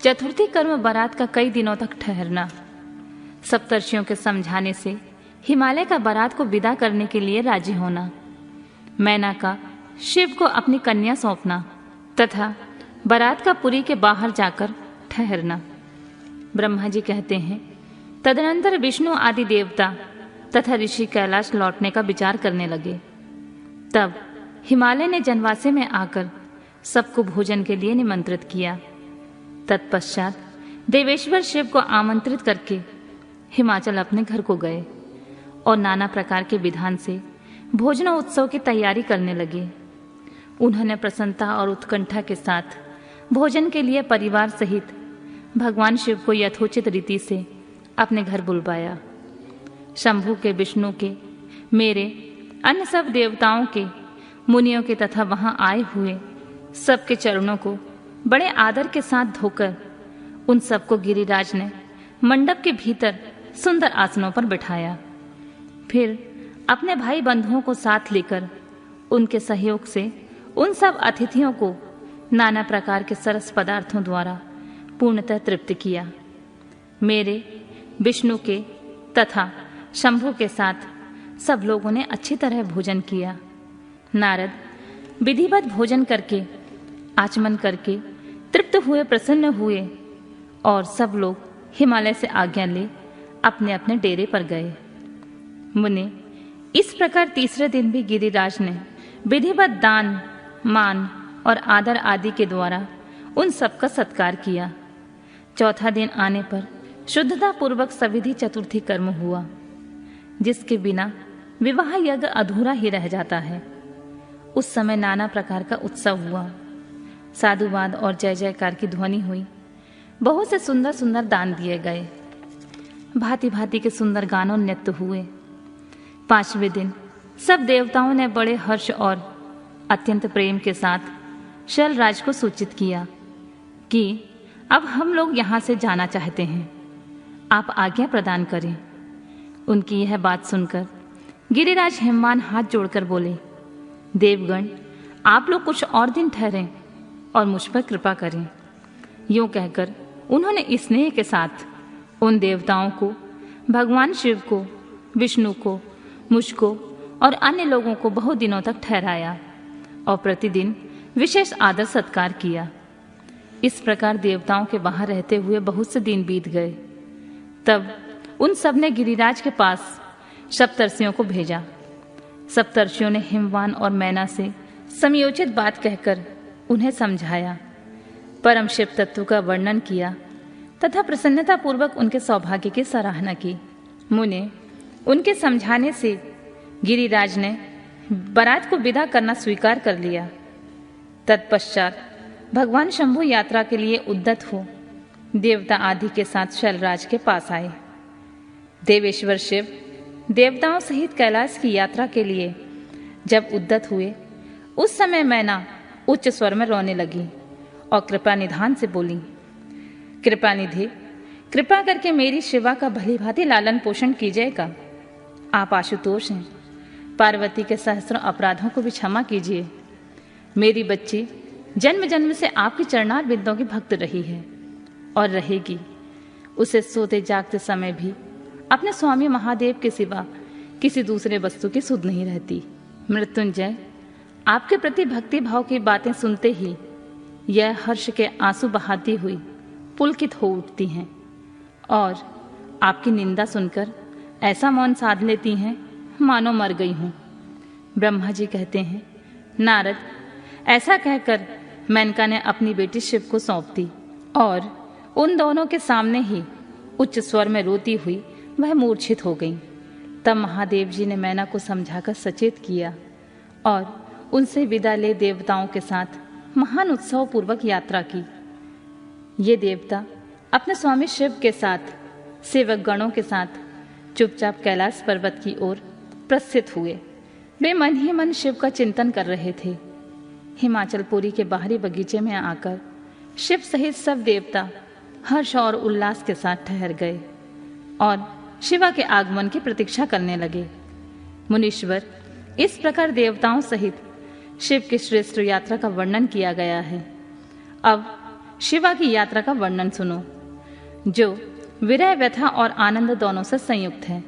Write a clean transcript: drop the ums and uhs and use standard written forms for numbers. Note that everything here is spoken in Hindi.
चतुर्थी कर्म बारात का कई दिनों तक ठहरना, सप्तर्षियों के समझाने से हिमालय का बारात को विदा करने के लिए राजी होना, मैना का शिव को अपनी कन्या सौंपना तथा बारात का पुरी के बाहर जाकर ठहरना। ब्रह्मा जी कहते हैं, तदनंतर विष्णु आदि देवता तथा ऋषि कैलाश लौटने का विचार करने लगे। तब हिमालय ने जनवासे में आकर सबको भोजन के लिए निमंत्रित किया। तत्पश्चात देवेश्वर शिव को आमंत्रित करके हिमाचल अपने घर को गए और नाना प्रकार के विधान से भोजनोत्सव की तैयारी करने लगे। उन्होंने प्रसन्नता और उत्कंठा के साथ भोजन के लिए परिवार सहित भगवान शिव को यथोचित रीति से अपने घर बुलवाया। शंभु के, विष्णु के, मेरे, अन्य सब देवताओं के, मुनियों के तथा वहां आए हुए सबके चरणों को बड़े आदर के साथ धोकर उन सबको गिरिराज ने मंडप के भीतर सुंदर आसनों पर बिठाया। फिर अपने भाई बंधुओं को साथ लेकर उनके सहयोग से उन सब अतिथियों को नाना प्रकार के सरस पदार्थों द्वारा पूर्णतः तृप्त किया। मेरे, विष्णु के तथा शंभु के साथ सब लोगों ने अच्छी तरह भोजन किया। नारद विधिवत भोजन करके, आचमन करके तृप्त हुए, प्रसन्न हुए और सब लोग हिमालय से आज्ञा ले अपने अपने डेरे पर गए। मुने, इस प्रकार तीसरे दिन भी गिरिराज ने विधिवत दान, मान और आदर आदि के द्वारा उन सबका सत्कार किया। चौथा दिन आने पर शुद्धता पूर्वक सविधि चतुर्थी कर्म हुआ, जिसके बिना विवाह यज्ञ अधूरा ही रह जाता है। उस समय नाना प्रकार का उत्सव हुआ, साधुवाद और जय जयकार की ध्वनि हुई। बहुत से सुंदर सुंदर दान दिए गए, भांति भांति के सुंदर गानों नृत्य हुए। पांचवें दिन सब देवताओं ने बड़े हर्ष और अत्यंत प्रेम के साथ शैलराज को सूचित किया कि अब हम लोग यहाँ से जाना चाहते हैं, आप आज्ञा प्रदान करें। उनकी यह बात सुनकर गिरिराज हिमवान हाथ जोड़कर बोले, देवगण, आप लोग कुछ और दिन ठहरें और मुझ पर कृपा करें। यूं कहकर उन्होंने स्नेह के साथ उन देवताओं को, भगवान शिव को, विष्णु को, मुझको और अन्य लोगों को बहुत दिनों तक ठहराया और प्रतिदिन विशेष आदर सत्कार किया। इस प्रकार देवताओं के वहां रहते हुए बहुत से दिन बीत गए। तब उन सब ने गिरिराज के पास सप्तर्षियों को भेजा। सप्तर्षियों ने हिमवान और मैना से समयोचित बात कहकर उन्हें समझाया, परम शिव तत्व का वर्णन किया तथा प्रसन्नता पूर्वक उनके सौभाग्य की सराहना की। मुने, उनके समझाने से गिरिराज ने बारात को विदा करना स्वीकार कर लिया। तत्पश्चात भगवान शंभु यात्रा के लिए उद्यत हो देवता आदि के साथ शैलराज के पास आए। देवेश्वर शिव देवताओं सहित कैलाश की यात्रा के लिए जब उद्यत हुए, उस समय मैना उच्च स्वर में रोने लगी और कृपा निधान से बोली, कृपा निधि, कृपा करके मेरी शिवा का भली भांति लालन पोषण कीजिएगा। आप आशुतोष हैं, पार्वती के सहस्रों अपराधों को भी क्षमा कीजिए। मेरी बच्ची जन्म जन्म से आपकी चरणार बिंदों की भक्त रही है और रहेगी। उसे सोते जागते समय भी अपने स्वामी महादेव के सिवा किसी दूसरे वस्तु की सुध नहीं रहती। मृत्युंजय, आपके प्रति भक्ति भाव की बातें सुनते ही यह हर्ष के आंसू बहाती हुई पुलकित हो उठती हैं और आपकी निंदा सुनकर ऐसा मौन साध लेती हैं मानो मर गई हूं। ब्रह्मा जी कहते हैं, नारद, ऐसा कहकर मेनका ने अपनी बेटी शिव को सौंप दी और उन दोनों के सामने ही उच्च स्वर में रोती हुई वह मूर्छित हो गई। तब महादेव जी ने मैना को समझाकर सचेत किया और उनसे विदा ले देवताओं के साथ महान उत्सव पूर्वक यात्रा की। ये देवता अपने स्वामी शिव के साथ सेवक गणों के साथ चुपचाप कैलाश पर्वत की ओर प्रस्थित हुए। वे मन ही मन शिव का चिंतन कर रहे थे। हिमाचलपुरी के बाहरी बगीचे में आकर शिव सहित सब देवता हर्ष और उल्लास के साथ ठहर गए और शिवा के आगमन की प्रतीक्षा करने लगे। मुनीश्वर, इस प्रकार देवताओं सहित शिव की श्रेष्ठ यात्रा का वर्णन किया गया है। अब शिवा की यात्रा का वर्णन सुनो, जो विरह, व्यथा और आनंद दोनों से संयुक्त है।